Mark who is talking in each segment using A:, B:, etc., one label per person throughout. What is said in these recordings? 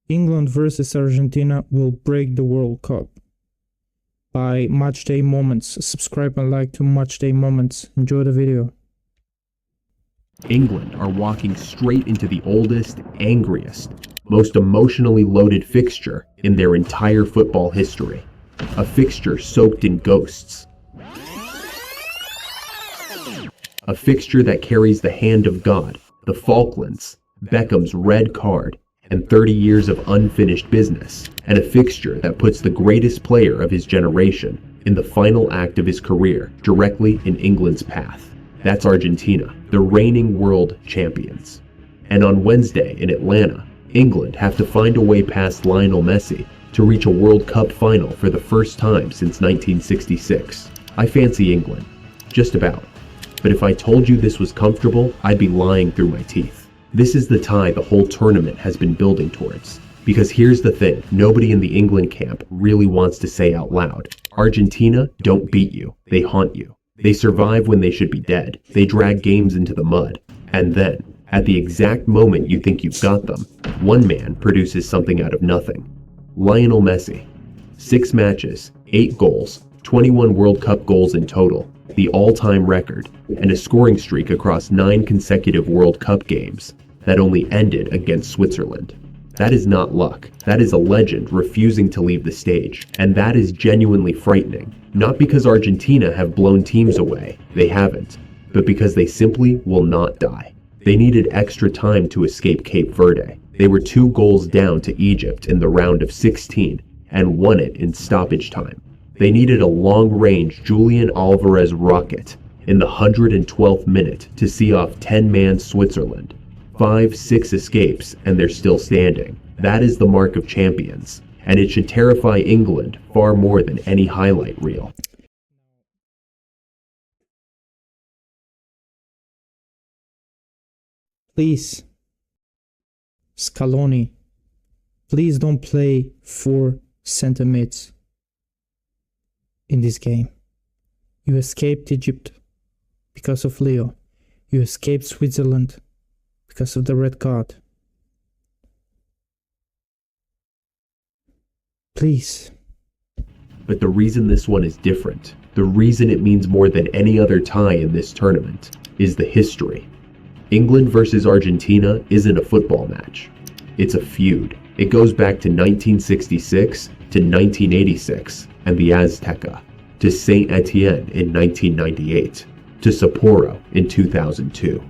A: England versus Argentina will break the World Cup. By Matchday Moments. Subscribe and like to Matchday Moments. Enjoy the video.
B: England are walking straight into the oldest, angriest, most emotionally loaded fixture in their entire football history. A fixture soaked in ghosts. A fixture that carries the hand of God, the Falklands, Beckham's red card, and 30 years of unfinished business, and a fixture that puts the greatest player of his generation in the final act of his career directly in England's path. That's Argentina, the reigning world champions. And on Wednesday in Atlanta, England have to find a way past Lionel Messi to reach a World Cup final for the first time since 1966. I fancy England. Just about. But if I told you this was comfortable, I'd be lying through my teeth. This is the tie the whole tournament has been building towards. Because here's the thing, nobody in the England camp really wants to say out loud. Argentina don't beat you, they haunt you. They survive when they should be dead. They drag games into the mud. And then, at the exact moment you think you've got them, one man produces something out of nothing. Lionel Messi. 6 matches, 8 goals, 21 World Cup goals in total, the all-time record, and a scoring streak across 9 consecutive World Cup games that only ended against Switzerland. That is not luck. That is a legend refusing to leave the stage. And that is genuinely frightening. Not because Argentina have blown teams away. They haven't. But because they simply will not die. They needed extra time to escape Cape Verde. They were 2 goals down to Egypt in the round of 16 and won it in stoppage time. They needed a long-range Julian Alvarez rocket in the 112th minute to see off 10-man Switzerland. 5-6 escapes and they're still standing. That is the mark of champions, and it should terrify England far more than any highlight reel.
A: Please, Scaloni, please don't play 4 center mids in this game. You escaped Egypt because of Leo. You escaped Switzerland because of the red card. Please.
B: But the reason this one is different, the reason it means more than any other tie in this tournament, is the history. England versus Argentina isn't a football match. It's a feud. It goes back to 1966 to 1986 and the Azteca, to Saint Etienne in 1998, to Sapporo in 2002.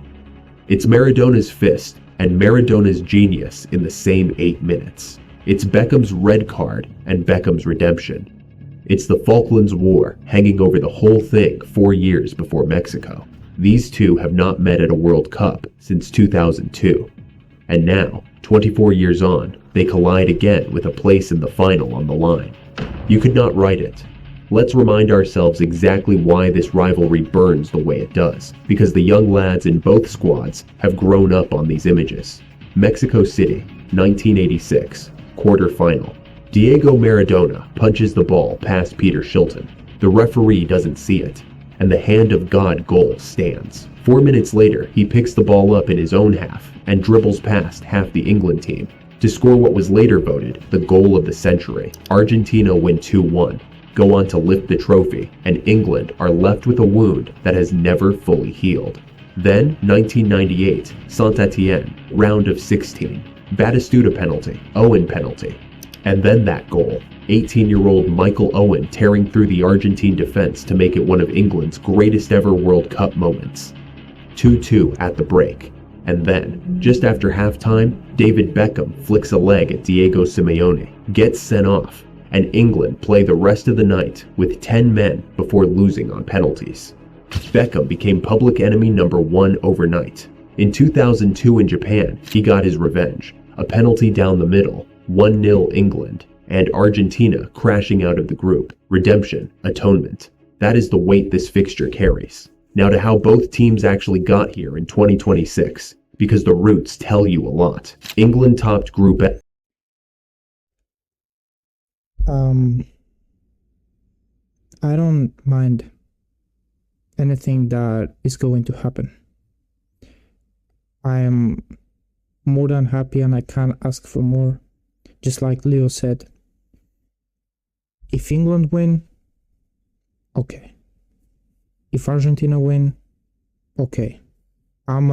B: It's Maradona's fist and Maradona's genius in the same 8 minutes. It's Beckham's red card and Beckham's redemption. It's the Falklands War hanging over the whole thing 4 years before Mexico. These two have not met at a World Cup since 2002. And now, 24 years on, they collide again with a place in the final on the line. You could not write it. Let's remind ourselves exactly why this rivalry burns the way it does, because the young lads in both squads have grown up on these images. Mexico City, 1986, quarterfinal. Diego Maradona punches the ball past Peter Shilton. The referee doesn't see it, and the hand of God goal stands. 4 minutes later, he picks the ball up in his own half and dribbles past half the England team to score what was later voted the goal of the century. Argentina win 2-1. Go on to lift the trophy, and England are left with a wound that has never fully healed. Then, 1998, Saint Etienne, round of 16. Batistuta penalty, Owen penalty. And then that goal. 18-year-old Michael Owen tearing through the Argentine defense to make it one of England's greatest ever World Cup moments. 2-2 at the break. And then, just after halftime, David Beckham flicks a leg at Diego Simeone, gets sent off, and England play the rest of the night with 10 men before losing on penalties. Beckham became public enemy number 1 overnight. In 2002 in Japan, he got his revenge. A penalty down the middle, 1-0 England, and Argentina crashing out of the group. Redemption, atonement. That is the weight this fixture carries. Now to how both teams actually got here in 2026, because the roots tell you a lot. England topped Group A.
A: I don't mind anything that is going to happen. I am more than happy and I can't ask for more just like Leo said. If England win, okay. If Argentina win, okay. I'm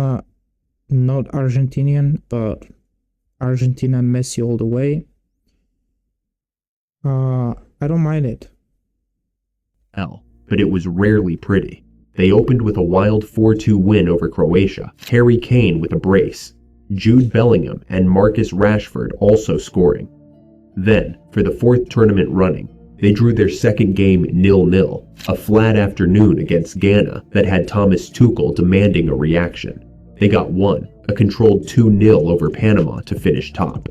A: not Argentinian, but Argentina and Messi all the way. I don't mind it.
B: But it was rarely pretty. They opened with a wild 4-2 win over Croatia, Harry Kane with a brace, Jude Bellingham and Marcus Rashford also scoring. Then, for the fourth tournament running, they drew their second game 0-0, a flat afternoon against Ghana that had Thomas Tuchel demanding a reaction. They got one, a controlled 2-0 over Panama to finish top.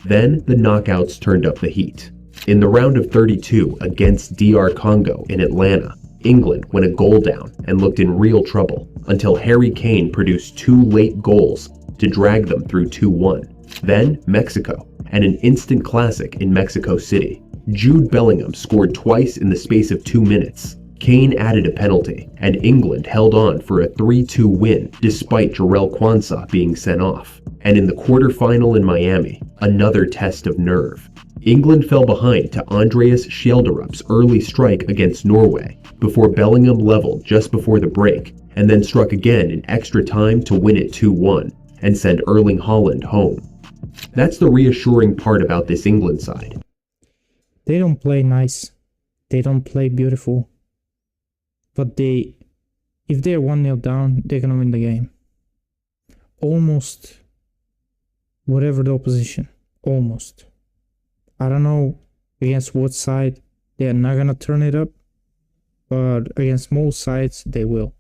B: Then the knockouts turned up the heat. In the round of 32 against DR Congo in Atlanta, England went a goal down and looked in real trouble until Harry Kane produced 2 late goals to drag them through 2-1. Then Mexico, and an instant classic in Mexico City. Jude Bellingham scored twice in the space of 2 minutes. Kane added a penalty, and England held on for a 3-2 win despite Jarell Quansah being sent off. And in the quarterfinal in Miami, another test of nerve. England fell behind to Andreas Schjelderup's early strike against Norway before Bellingham leveled just before the break and then struck again in extra time to win it 2-1 and send Erling Haaland home. That's the reassuring part about this England side.
A: They don't play nice. They don't play beautiful. But if they're 1-0 down, they're going to win the game. Almost. Whatever the opposition. Almost. I don't know against what side they're not going to turn it up. But against most sides, they will.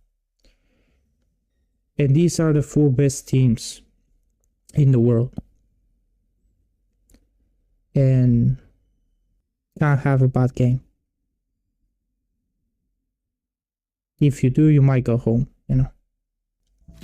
A: And these are the 4 best teams in the world. And can't have a bad game. If you do, you might go home, you know.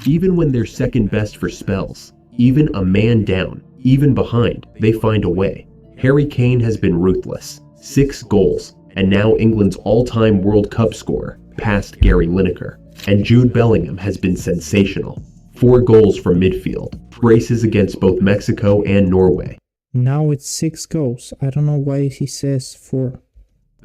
B: Even when they're second best for spells, even a man down, even behind, they find a way. Harry Kane has been ruthless. 6 goals, and now England's all-time World Cup scorer, past Gary Lineker. And Jude Bellingham has been sensational. 4 goals from midfield, braces against both Mexico and Norway.
A: Now it's 6 goals. I don't know why he says 4.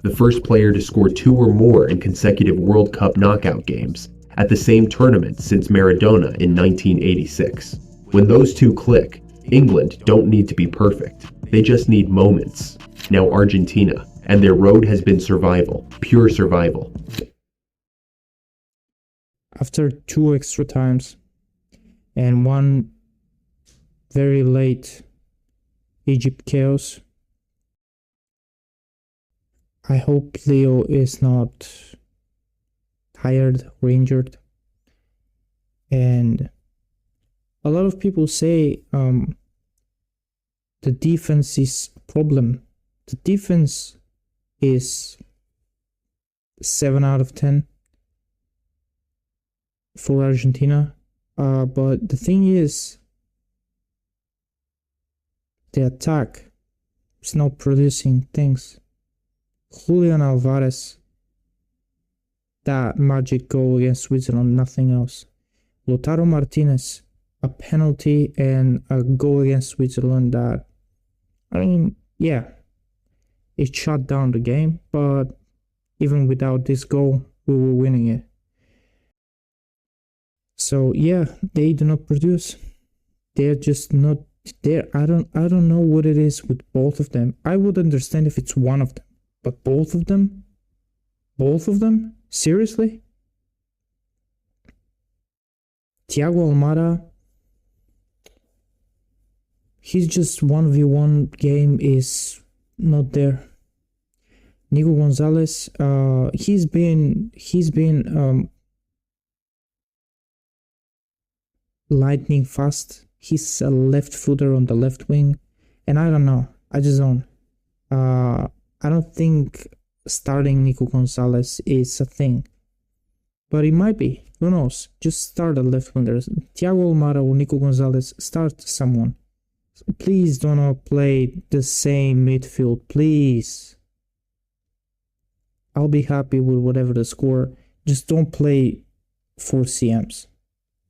B: The first player to score 2 or more in consecutive World Cup knockout games at the same tournament since Maradona in 1986. When those two click, England don't need to be perfect. They just need moments. Now Argentina, and their road has been survival, pure survival.
A: After 2 extra times and 1 very late Egypt chaos, I hope Leo is not tired or injured. And a lot of people say the defense is a problem. The defense is 7 out of 10 for Argentina. But the thing is, the attack is not producing things. Julian Alvarez, that magic goal against Switzerland, nothing else. Lautaro Martinez, a penalty and a goal against Switzerland that, I mean, yeah, it shut down the game, but even without this goal, we were winning it. So yeah, they do not produce. They're just not there. I don't know what it is with both of them. I would understand if it's one of them. But both of them? Both of them? Seriously? Thiago Almada, he's just 1v1 game is not there. Nico Gonzalez, he's been lightning fast. He's a left footer on the left wing, and I don't know. I just don't. I don't think starting Nico Gonzalez is a thing. But it might be. Who knows? Just start a left winger. Thiago Almada or Nico Gonzalez, start someone. Please do not play the same midfield. Please. I'll be happy with whatever the score. Just don't play 4 CMs.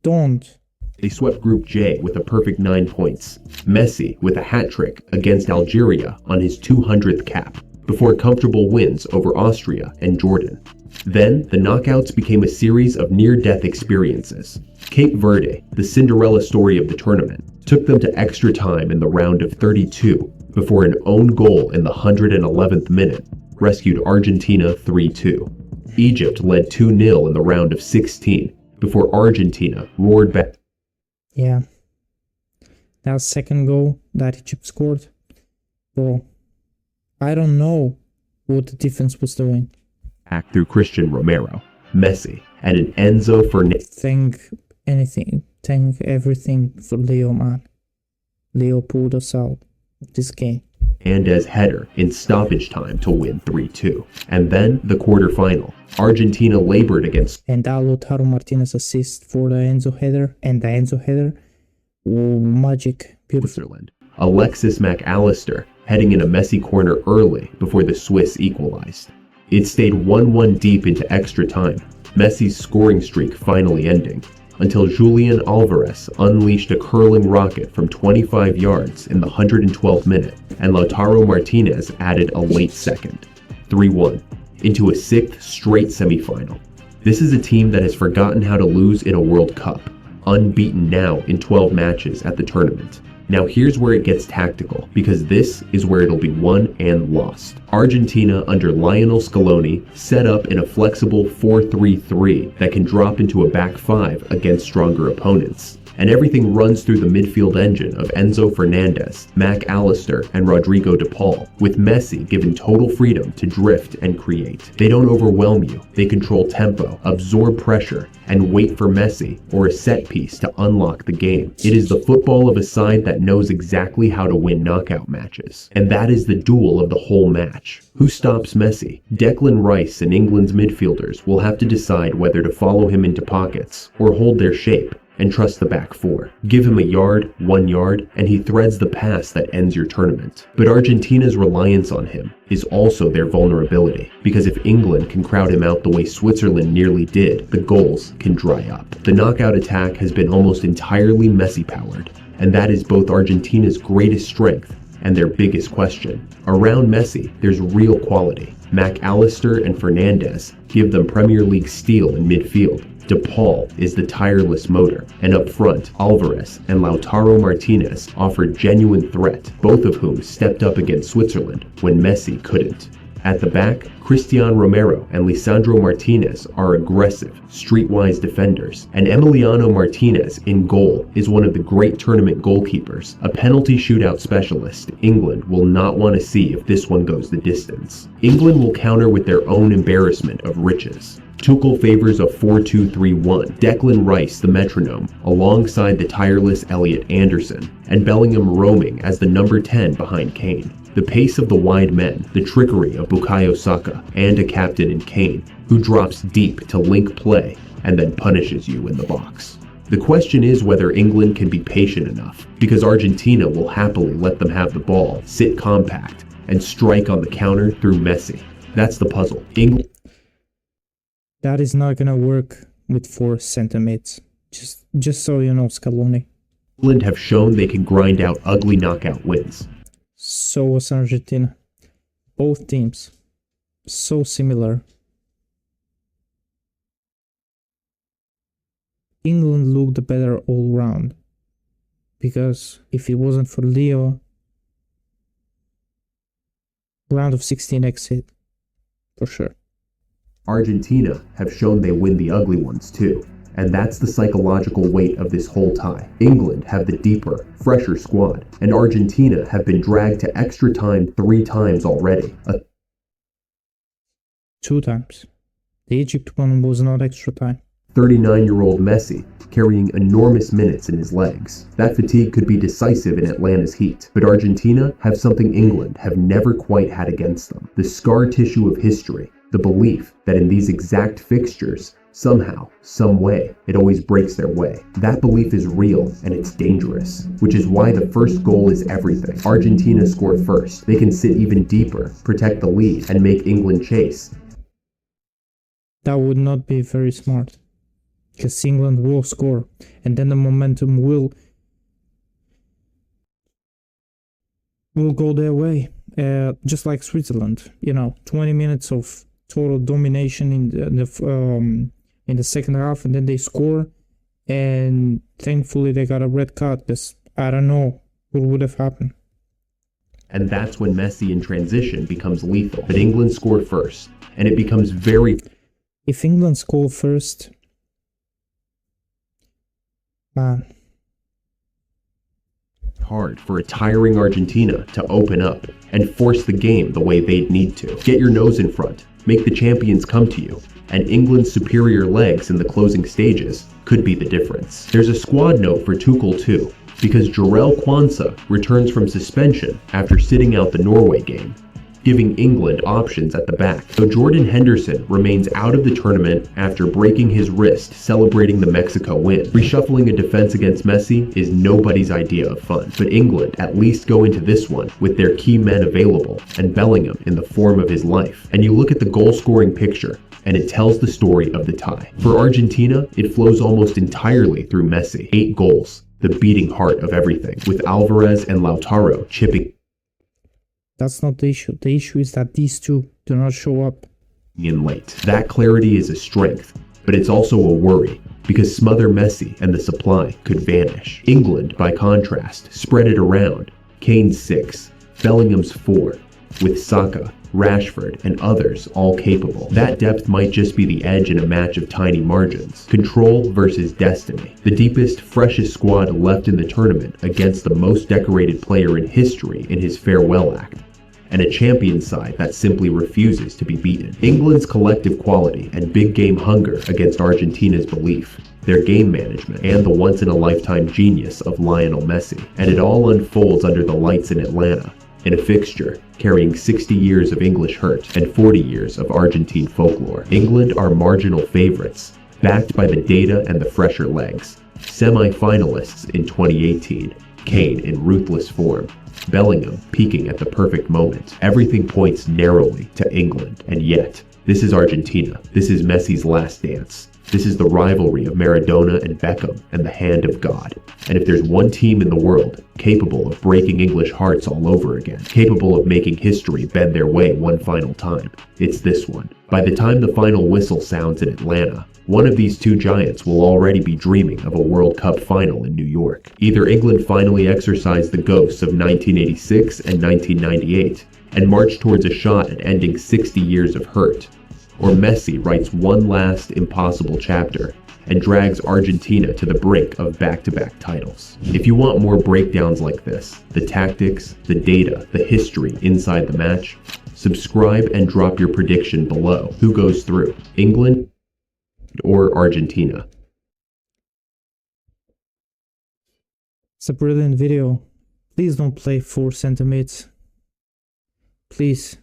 A: Don't.
B: They swept Group J with a perfect 9 points. Messi with a hat-trick against Algeria on his 200th cap, before comfortable wins over Austria and Jordan. Then, the knockouts became a series of near-death experiences. Cape Verde, the Cinderella story of the tournament, took them to extra time in the round of 32 before an own goal in the 111th minute rescued Argentina 3-2. Egypt led 2-0 in the round of 16 before Argentina roared back.
A: Yeah. That second goal that Egypt scored, bro, I don't know what the defense was doing.
B: Back through Christian Romero, Messi, and an Enzo Fernandez.
A: Thank everything for Leo, man. Leo pulled us out of this game.
B: Fernandez header in stoppage time to win 3-2. And then the quarterfinal. Argentina labored against.
A: And that Lautaro Martinez assist for the Enzo header. And the Enzo header. Oh, magic. Beautiful.
B: Switzerland. Alexis McAllister heading in a messy corner early before the Swiss equalized. It stayed 1-1 deep into extra time, Messi's scoring streak finally ending, until Julian Alvarez unleashed a curling rocket from 25 yards in the 112th minute, and Lautaro Martinez added a late second, 3-1, into a 6th straight semifinal. This is a team that has forgotten how to lose in a World Cup, unbeaten now in 12 matches at the tournament. Now here's where it gets tactical, because this is where it'll be won and lost. Argentina under Lionel Scaloni set up in a flexible 4-3-3 that can drop into a back 5 against stronger opponents. And everything runs through the midfield engine of Enzo Fernandez, McAllister, and Rodrigo de Paul, with Messi given total freedom to drift and create. They don't overwhelm you, they control tempo, absorb pressure, and wait for Messi or a set piece to unlock the game. It is the football of a side that knows exactly how to win knockout matches. And that is the duel of the whole match. Who stops Messi? Declan Rice and England's midfielders will have to decide whether to follow him into pockets or hold their shape and trust the back 4. Give him a yard, 1 yard, and he threads the pass that ends your tournament. But Argentina's reliance on him is also their vulnerability, because if England can crowd him out the way Switzerland nearly did, the goals can dry up. The knockout attack has been almost entirely Messi powered, and that is both Argentina's greatest strength and their biggest question. Around Messi, there's real quality. McAllister and Fernandez give them Premier League steel in midfield. De Paul is the tireless motor, and up front, Alvarez and Lautaro Martinez offered genuine threat, both of whom stepped up against Switzerland when Messi couldn't. At the back, Cristian Romero and Lisandro Martinez are aggressive, streetwise defenders, and Emiliano Martinez in goal is one of the great tournament goalkeepers, a penalty shootout specialist England will not want to see if this one goes the distance. England will counter with their own embarrassment of riches. Tuchel favors a 4-2-3-1, Declan Rice the metronome, alongside the tireless Elliot Anderson, and Bellingham roaming as the number 10 behind Kane. The pace of the wide men, the trickery of Bukayo Saka, and a captain in Kane, who drops deep to link play and then punishes you in the box. The question is whether England can be patient enough, because Argentina will happily let them have the ball, sit compact, and strike on the counter through Messi. That's the puzzle.
A: That is not gonna work with 4 center mids. Just so you know, Scaloni.
B: England have shown they can grind out ugly knockout wins.
A: So was Argentina. Both teams. So similar. England looked better all round. Because if it wasn't for Leo, round of 16 exit. For sure.
B: Argentina have shown they win the ugly ones too, and that's the psychological weight of this whole tie. England have the deeper, fresher squad, and Argentina have been dragged to extra time 3 times already.
A: 2 times. The Egypt one was not extra time.
B: 39-year-old Messi carrying enormous minutes in his legs. That fatigue could be decisive in Atlanta's heat, but Argentina have something England have never quite had against them. The scar tissue of history. The belief that in these exact fixtures, somehow, some way, it always breaks their way. That belief is real and it's dangerous, which is why the first goal is everything. Argentina score first. They can sit even deeper, protect the lead, and make England chase.
A: That would not be very smart. because England will score, and then the momentum will go their way, just like Switzerland. 20 minutes of total domination in the second half, and then they score, and thankfully they got a red card, because I don't know what would have happened.
B: And that's when Messi in transition becomes lethal. But England score first, and it becomes very...
A: If England score first, man,
B: hard for a tiring Argentina to open up and force the game the way they'd need to. Get your nose in front, make the champions come to you, and England's superior legs in the closing stages could be the difference. There's a squad note for Tuchel too, because Jarell Quansah returns from suspension after sitting out the Norway game, giving England options at the back. So Jordan Henderson remains out of the tournament after breaking his wrist celebrating the Mexico win. Reshuffling a defense against Messi is nobody's idea of fun, but England at least go into this one with their key men available and Bellingham in the form of his life. And you look at the goal-scoring picture, and it tells the story of the tie. For Argentina, it flows almost entirely through Messi. 8 goals, the beating heart of everything, with Alvarez and Lautaro chipping
A: that's not the issue. The issue is that these two do not show up
B: in late. That clarity is a strength, but it's also a worry, because smother Messi and the supply could vanish. England, by contrast, spread it around. Kane's 6, Bellingham's 4, with Saka, Rashford, and others all capable. That depth might just be the edge in a match of tiny margins. Control versus destiny. The deepest, freshest squad left in the tournament against the most decorated player in history in his farewell act, and a champion side that simply refuses to be beaten. England's collective quality and big game hunger against Argentina's belief, their game management, and the once-in-a-lifetime genius of Lionel Messi. And it all unfolds under the lights in Atlanta, in a fixture carrying 60 years of English hurt and 40 years of Argentine folklore. England are marginal favorites, backed by the data and the fresher legs. Semi-finalists in 2018, Kane in ruthless form, Bellingham peaking at the perfect moment. Everything points narrowly to England, and yet, this is Argentina. This is Messi's last dance. This is the rivalry of Maradona and Beckham and the hand of God. And if there's one team in the world capable of breaking English hearts all over again, capable of making history bend their way one final time, it's this one. By the time the final whistle sounds in Atlanta, one of these two giants will already be dreaming of a World Cup final in New York. Either England finally exorcised the ghosts of 1986 and 1998 and march towards a shot at ending 60 years of hurt, or Messi writes one last impossible chapter and drags Argentina to the brink of back-to-back titles. If you want more breakdowns like this, the tactics, the data, the history inside the match, subscribe and drop your prediction below. Who goes through, England or Argentina?
A: It's a brilliant video. Please don't play 4 centimeters. Please.